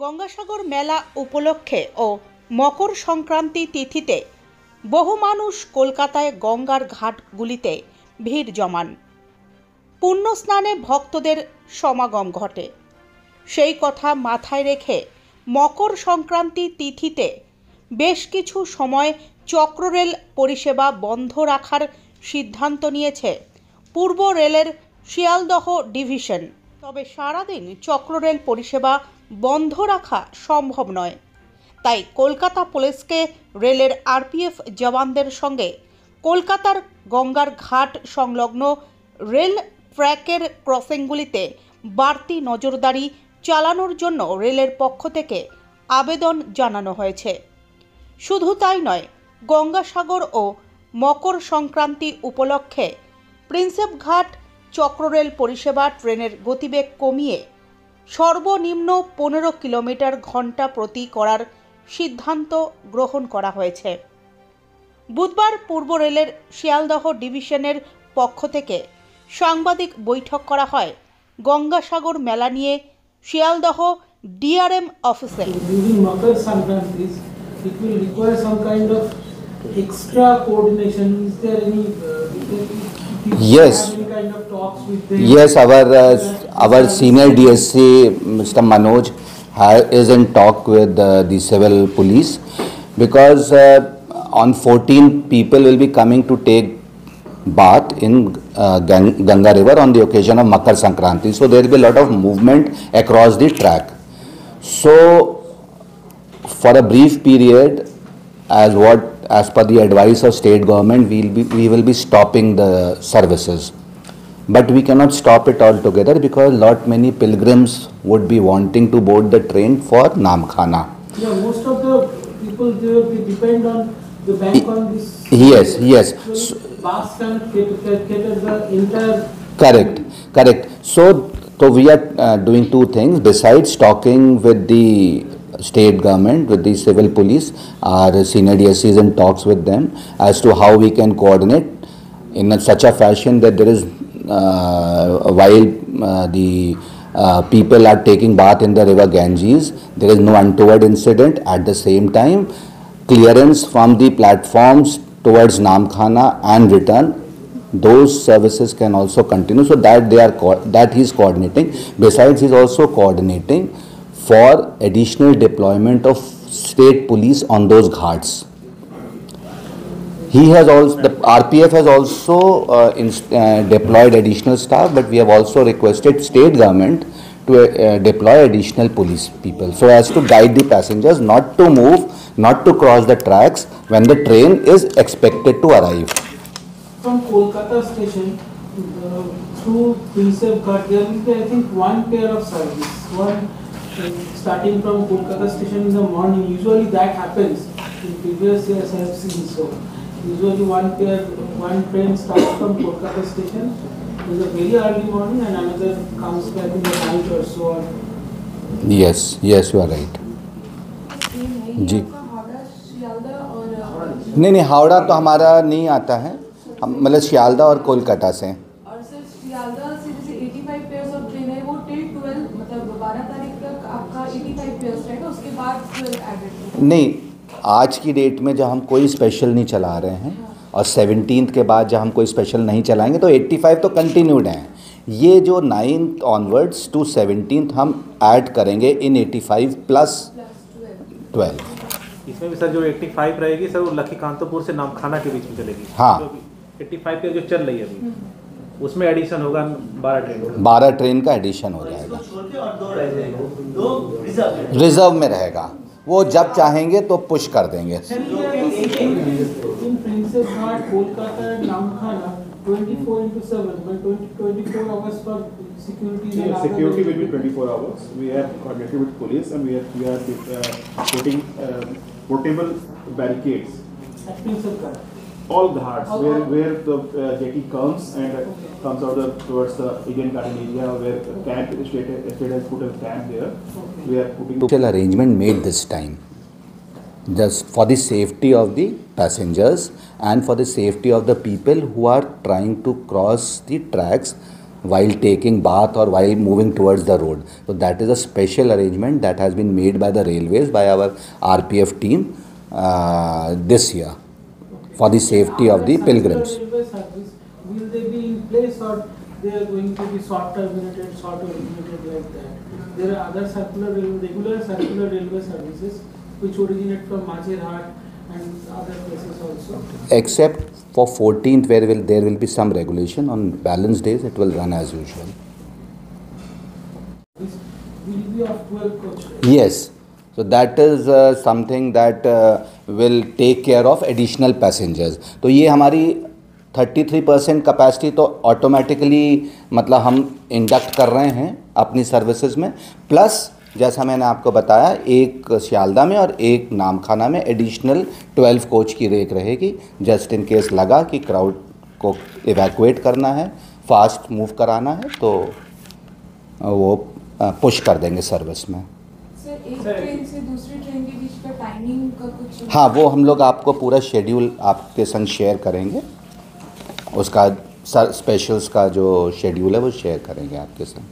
গঙ্গাসাগর মেলা উপলক্ষে ও মকর সংক্রান্তি তিথিতে বহু মানুষ কলকাতায় গঙ্গার ঘাটগুলিতে ভিড় জমান। পুণ্য স্নানে ভক্তদের সমাগম ঘটে। সেই কথা মাথায় রেখে মকর সংক্রান্তি তিথিতে বেশ কিছু সময় চক্ররেল পরিষেবা বন্ধ রাখার সিদ্ধান্ত নিয়েছে পূর্ব রেলের শিয়ালদহ ডিভিশন। তবে সারাদিন চক্ররেল পরিষেবা বন্ধ রাখা সম্ভব নয়, তাই কলকাতা পুলিশকে রেলের আরপিএফ জওয়ানদের সঙ্গে কলকাতার গঙ্গার ঘাট সংলগ্ন রেল ট্র্যাকের ক্রসিংগুলিতে বাড়তি নজরদারি চালানোর জন্য রেলের পক্ষ থেকে আবেদন জানানো হয়েছে। শুধু তাই নয়, গঙ্গাসাগর ও মকর সংক্রান্তি উপলক্ষে প্রিন্সেপ ঘাট চক্ররেল পরিষেবা ট্রেনের গতিবেগ কমিয়ে সর্বনিম্ন 15 কিলোমিটার ঘন্টা প্রতি করার সিদ্ধান্ত গ্রহণ করা হয়েছে। বুধবার পূর্ব রেলের শিয়ালদহ ডিভিশনের পক্ষ থেকে সাংবাদিক বৈঠক করা হয় গঙ্গাসাগর মেলা নিয়ে শিয়ালদহ ডিআরএম অফিসে। It will require some kind of extra coordination. Is there any? Yes. Any kind of talks with them? Yes, our senior DSC, Mr. Manoj, is in talk with the civil police because on 14 people will be coming to take bath in Ganga River on the occasion of Makar Sankranti. So there will be a lot of movement across the track. So for a brief period, as per the advice of state government, we will be stopping the services, but we cannot stop it altogether because many pilgrims would be wanting to board the train for Namkhana. Yeah, most of the people they depend on the bank on this. Yes. So bus can cater the entire. Correct. So we are doing two things besides talking with the state government, with the civil police. Our senior DSC is in talks with them as to how we can coordinate in such a fashion that there is while the people are taking bath in the river Ganges, there is no untoward incident. At the same time, clearance from the platforms towards Namkhana and return, those services can also continue. So that he is coordinating. Besides, he is also coordinating for additional deployment of state police on those ghats. The RPF has also deployed additional staff, but we have also requested state government to deploy additional police people so as to guide the passengers not to move, not to cross the tracks when the train is expected to arrive. From Kolkata station through Prinsep Ghat, there will be, I think, one pair of service. Starting from Kolkata station in the morning. Usually that happens. In previous years I have seen so. Usually one train starts from Kolkata station in the very early morning and another comes back in the night or so on. Yes, you are right. जी नहीं हावड़ा तो हमारा नहीं आता है, मतलब शियालदह और कोलकाता से। और सर शियालदह से जैसे 85 पेयर्स ऑफ ट्रेन है वो टिल 12 मतलब 12 तारीख तक आपका 85 पेयर्स रहेगा, उसके बाद 12 एडेड नहीं। आज की डेट में जब हम कोई स्पेशल नहीं चला रहे हैं और 17th के बाद जब हम कोई स्पेशल नहीं चलाएंगे तो 85 तो कंटिन्यूड हैं। ये जो 9th ऑनवर्ड्स टू 17th हम ऐड करेंगे इन 85 प्लस 12। इसमें भी सर जो 85 रहेगी सर वो लखी कांतोपुर से नामखाना के बीच में चलेगी। हाँ, 85 पे जो चल रही है अभी उसमें एडिशन होगा 12 ट्रेन का एडिशन हो जाएगा। रिजर्व में रहेगा, वो जब चाहेंगे तो पुश कर देंगे। In Prinsep Ghat, Kolkata and Namkhana, 24/7, but 24 hours for security. Yeah, security will be 24 hours. We have coordinated with police and we are putting portable barricades At Prinsep Ghat. all ghats where the jetty comes and comes out towards the Indian Garden area where state has put a camp there. We are putting special arrangement made this time just for the safety of the passengers and for the safety of the people who are trying to cross the tracks while taking bath or while moving towards the road. So that is a special arrangement that has been made by the railways, by our RPF team this year for the safety of the pilgrims. Railway service, will they be in place or they are going to be short terminated like that? There are other regular circular railway services which originate from Majirhat and other places also. Except for 14th, where there will be some regulation. On balance days, it will run as usual. This will be of 12 coach. Right? Yes. So that is something that will take care of additional passengers. तो ये हमारी 33% capacity तो automatically मतलब हम induct कर रहे हैं अपनी सर्विसेज में, प्लस जैसा मैंने आपको बताया एक सियालदा में और एक नामखाना में एडिशनल 12 कोच की रेक रहेगी, जस्ट इन केस लगा कि क्राउड को इवैक्यूएट करना है, फास्ट मूव कराना है तो वो पुश कर देंगे सर्विस में। सर, एक ट्रेन से दूसरी ट्रेन के बीच का टाइमिंग का कुछ? हाँ, वो हम लोग आपको पूरा शेड्यूल आपके संग शेयर करेंगे, उसका स्पेशल्स का जो शेड्यूल है वो शेयर करेंगे आपके संग।